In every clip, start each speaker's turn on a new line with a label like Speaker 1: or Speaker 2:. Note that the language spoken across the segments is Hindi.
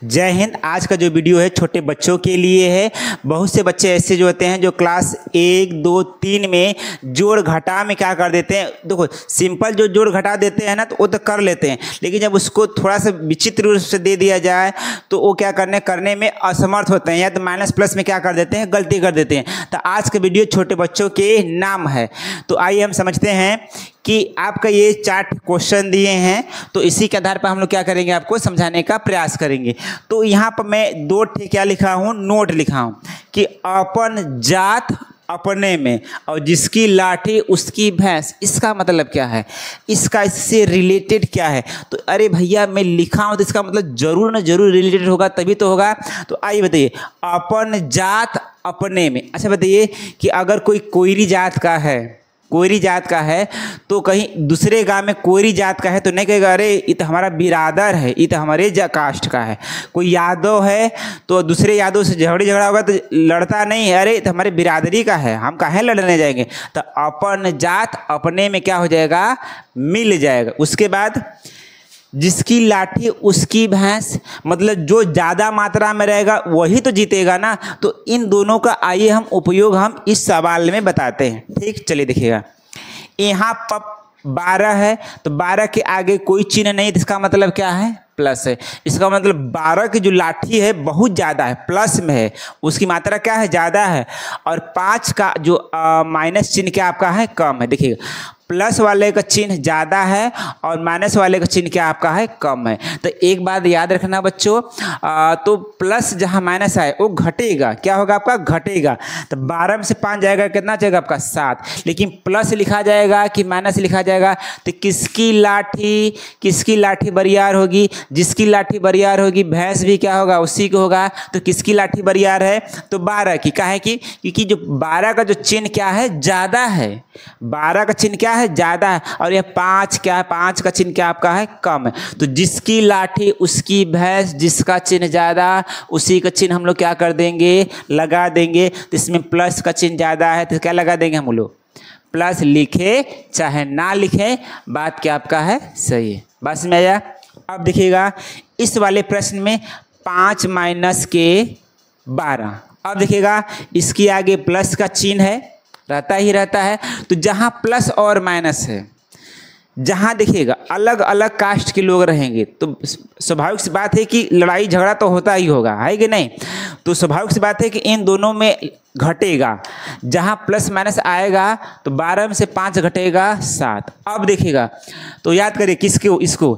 Speaker 1: जय हिंद। आज का जो वीडियो है छोटे बच्चों के लिए है। बहुत से बच्चे ऐसे जो होते हैं जो क्लास 1, 2, 3 में जोड़ घटा में क्या कर देते हैं। देखो सिंपल जो जोड़ घटा देते हैं ना तो वो तो कर लेते हैं, लेकिन जब उसको थोड़ा सा विचित्र रूप से दे दिया जाए तो वो क्या करने में असमर्थ होते हैं, या तो माइनस प्लस में क्या कर देते हैं, गलती कर देते हैं। तो आज का वीडियो छोटे बच्चों के नाम है। तो आइए हम समझते हैं कि आपका ये 4 क्वेश्चन दिए हैं, तो इसी के आधार पर हम लोग क्या करेंगे, आपको समझाने का प्रयास करेंगे। तो यहाँ पर मैं 2 क्या लिखा हूँ, नोट लिखा हूँ कि अपन जात अपने में और जिसकी लाठी उसकी भैंस, इसका मतलब क्या है, इसका इससे रिलेटेड क्या है। तो अरे भैया मैं लिखा हूँ तो इसका मतलब जरूर ना जरूर रिलेटेड होगा, तभी तो होगा। तो आइए बताइए, अपन जात अपने में। अच्छा बताइए कि अगर कोई कोयरी जात का है, कोयरी जात का है, तो कहीं दूसरे गांव में कोयरी जात का है तो नहीं कहेगा अरे ये तो हमारा बिरादर है, ये तो हमारे कास्ट का है। कोई यादव है तो दूसरे यादव से झगड़ा होगा तो लड़ता नहीं है, अरे तो हमारे बिरादरी का है, हम काहे लड़ने जाएंगे। तो अपन जात अपने में क्या हो जाएगा, मिल जाएगा। उसके बाद जिसकी लाठी उसकी भैंस, मतलब जो ज़्यादा मात्रा में रहेगा वही तो जीतेगा ना। तो इन दोनों का आइए हम उपयोग हम इस सवाल में बताते हैं। ठीक, चलिए देखिएगा। यहाँ पर 12 है तो 12 के आगे कोई चिन्ह नहीं, तो इसका मतलब क्या है, प्लस है। इसका मतलब 12 की जो लाठी है बहुत ज़्यादा है, प्लस में है, उसकी मात्रा क्या है, ज़्यादा है। और 5 का जो माइनस चिन्ह क्या आपका है, कम है। देखिएगा प्लस वाले का चिन्ह ज़्यादा है और माइनस वाले का चिन्ह क्या आपका है, कम है। तो एक बात याद रखना बच्चों, तो प्लस जहाँ माइनस है वो घटेगा, क्या होगा आपका, घटेगा। तो 12 में से 5 जाएगा, कितना जाएगा आपका, 7। लेकिन प्लस लिखा जाएगा कि माइनस लिखा जाएगा, तो किसकी लाठी बरियार होगी, जिसकी लाठी बरियार होगी भैंस भी क्या होगा, उसी को होगा। तो किसकी लाठी बरियार है, तो 12 की। काहे की, क्योंकि जो 12 का जो चिन्ह क्या है, ज़्यादा है। 12 का चिन्ह क्या है, ज़्यादा है, और यह 5 क्या है, 5 का चिन्ह क्या आपका है, कम है। तो जिसकी लाठी उसकी भैंस, जिसका चिन्ह ज़्यादा उसी का चिन्ह हम लोग क्या कर देंगे, लगा देंगे। तो इसमें प्लस का चिन्ह ज़्यादा है तो क्या लगा देंगे हम लोग, प्लस। लिखे चाहे ना लिखे, बात क्या आपका है, सही है। बस में आया। अब देखिएगा इस वाले प्रश्न में 5 माइनस के 12। अब देखिएगा इसके आगे प्लस का चिन्ह है, रहता ही रहता है। तो जहाँ प्लस और माइनस है, जहाँ देखिएगा अलग अलग कास्ट के लोग रहेंगे तो स्वाभाविक सी बात है कि लड़ाई झगड़ा तो होता ही होगा, है कि नहीं। तो स्वाभाविक सी बात है कि इन दोनों में घटेगा। जहाँ प्लस माइनस आएगा तो 12 में से 5 घटेगा 7। अब देखिएगा तो याद करिए किसको, इसको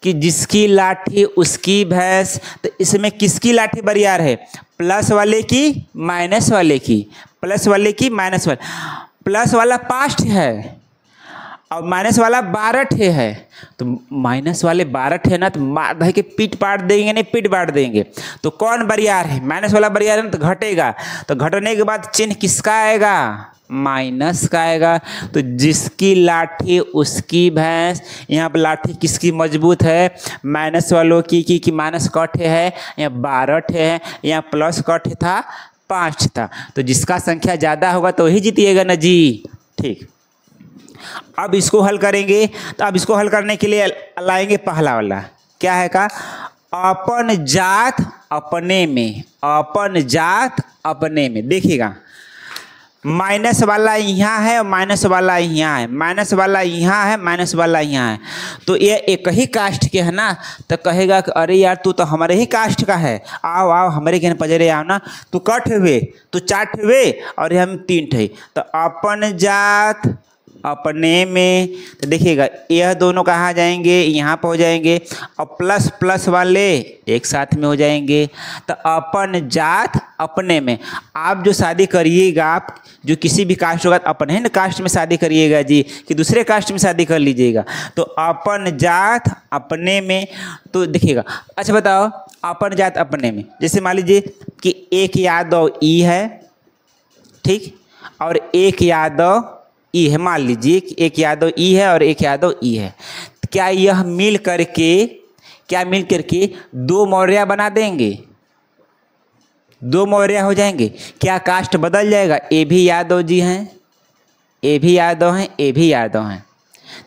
Speaker 1: कि जिसकी लाठी उसकी भैंस। तो इसमें किसकी लाठी बरियार है, प्लस वाले की माइनस वाले की, प्लस वाले की माइनस वाले। प्लस वाला 5 है और माइनस वाला 12 है। तो माइनस वाले 12 है ना, तो मार धर के पीट पाट देंगे, नहीं पीट पाट देंगे। तो कौन बरियार है, माइनस वाला बरियार है ना, तो घटेगा। तो घटने के बाद चिन्ह किसका आएगा, माइनस का आएगा। तो जिसकी लाठी उसकी भैंस, यहाँ पर लाठी किसकी मजबूत है, माइनस वालों की माइनस कट है, यहाँ 12 है, यहाँ प्लस कट था 5 था। तो जिसका संख्या ज़्यादा होगा तो वही जीतिएगा ना जी। ठीक, अब इसको हल करेंगे। तो अब इसको हल करने के लिए लाएंगे पहला वाला, क्या है का, अपन जात अपने में, अपन जात अपने में। देखिएगा माइनस वाला यहाँ है और माइनस वाला यहाँ है, माइनस वाला यहाँ है, माइनस वाला यहाँ है। तो ये एक ही कास्ट के है ना, तो कहेगा कि अरे यार तू तो हमारे ही कास्ट का है, आओ आओ हमारे के पजरे आओ ना। तो कट हुए तो 4 हुए और हम 3 थे। तो अपन जात अपने में, तो देखिएगा यह दोनों कहाँ जाएंगे, यहाँ पर हो जाएंगे, और प्लस प्लस वाले एक साथ में हो जाएंगे। तो अपन जात अपने में। आप जो शादी करिएगा, आप जो किसी भी कास्ट होगा अपने ही कास्ट में शादी करिएगा जी, कि दूसरे कास्ट में शादी कर लीजिएगा। तो अपन जात अपने में। तो देखिएगा अच्छा बताओ, अपन जात अपने में, जैसे मान लीजिए कि एक यादव ई है, ठीक, और एक यादव ई है। मान लीजिए कि एक यादव ई है और एक यादव ई है। क्या यह मिल करके 2 मौर्य बना देंगे, 2 मौर्य हो जाएंगे। क्या कास्ट बदल जाएगा, ए भी यादव जी हैं, ए भी यादव हैं, ए भी यादव हैं।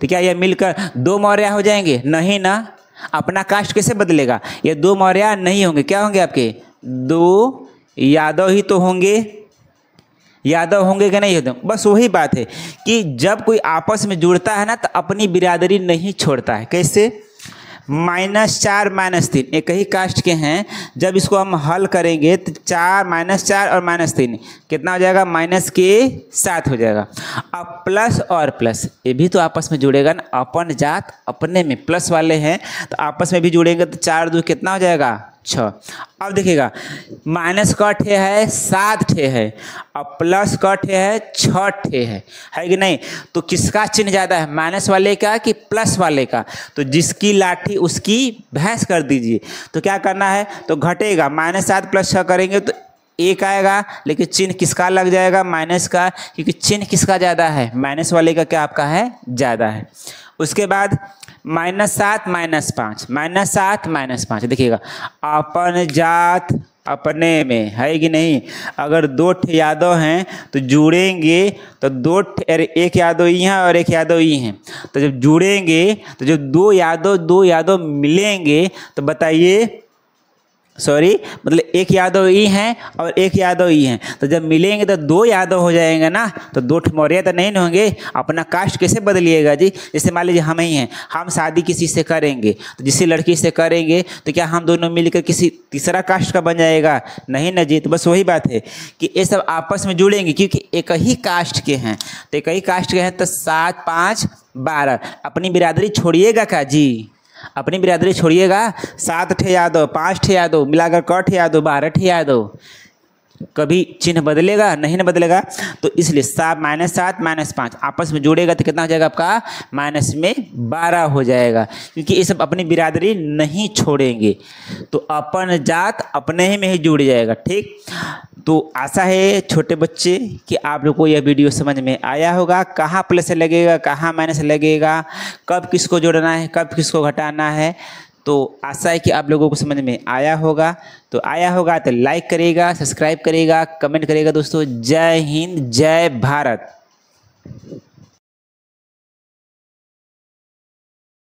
Speaker 1: तो क्या यह मिलकर 2 मौर्य हो जाएंगे, नहीं ना। अपना कास्ट कैसे बदलेगा? ये 2 मौर्य नहीं होंगे, क्या होंगे आपके? 2 यादव ही तो होंगे। यादव होंगे कि नहीं होते? बस वही बात है कि जब कोई आपस में जुड़ता है ना तो अपनी बिरादरी नहीं छोड़ता है। कैसे? -4 -3 एक ही कास्ट के हैं, जब इसको हम हल करेंगे तो 4 -4 और -3 कितना हो जाएगा? -7 हो जाएगा। अब प्लस और प्लस ये भी तो आपस में जुड़ेगा ना, अपन जात अपने में प्लस वाले हैं तो आपस में भी जुड़ेंगे तो 4 2 कितना हो जाएगा? 6। अब देखिएगा माइनस का ठे है 7 ठे है, अब प्लस का ठे है 6 ठे है कि नहीं? तो किसका चिन्ह ज़्यादा है, माइनस वाले का कि प्लस वाले का? तो जिसकी लाठी उसकी भैंस कर दीजिए। तो क्या करना है? तो घटेगा, -7 + 6 करेंगे तो 1 आएगा, लेकिन चिन्ह किसका लग जाएगा? माइनस का, क्योंकि चिन्ह किसका ज़्यादा है? माइनस वाले का क्या आपका है? ज़्यादा है। उसके बाद -7 -5 -7 -5 देखिएगा अपन जात अपने में है कि नहीं? अगर 2 यादव हैं तो जुड़ेंगे तो 2 एक यादव ही हैं और एक यादव ही हैं, तो जब जुड़ेंगे तो जब 2 यादव मिलेंगे तो बताइए, सॉरी मतलब एक यादव ही हैं और एक यादव ही हैं, तो जब मिलेंगे तो 2 यादव हो जाएंगे ना, तो 2 मौर्य तो नहीं होंगे। अपना कास्ट कैसे बदलिएगा जी? जैसे मान लीजिए हम ही हैं, हम शादी किसी से करेंगे तो जिस लड़की से करेंगे तो क्या हम दोनों मिलकर किसी तीसरा कास्ट का बन जाएगा? नहीं ना जी। तो बस वही बात है कि ये सब आपस में जुड़ेंगे क्योंकि एक ही कास्ट के हैं, तो एक ही कास्ट के हैं तो 7 5 12। अपनी बिरादरी छोड़िएगा क्या जी? अपनी बिरादरी छोड़िएगा। 7 ठे यादव 5 ठे यादव मिलाकर क ठे यादव 12 ठे यादव, कभी चिन्ह बदलेगा? नहीं ना बदलेगा। तो इसलिए -7 -5 आपस में जोड़ेगा तो कितना हो जाएगा आपका? -12 हो जाएगा, क्योंकि ये सब अपनी बिरादरी नहीं छोड़ेंगे। तो अपन जात अपने ही में ही जुड़ जाएगा। ठीक, तो आशा है छोटे बच्चे कि आप लोग को यह वीडियो समझ में आया होगा। कहाँ प्लस लगेगा, कहाँ माइनस लगेगा, कब किसको जोड़ना है, कब किसको घटाना है, तो आशा है कि आप लोगों को समझ में आया होगा। तो आया होगा तो लाइक करेगा, सब्सक्राइब करेगा, कमेंट करेगा। दोस्तों जय हिंद, जय भारत।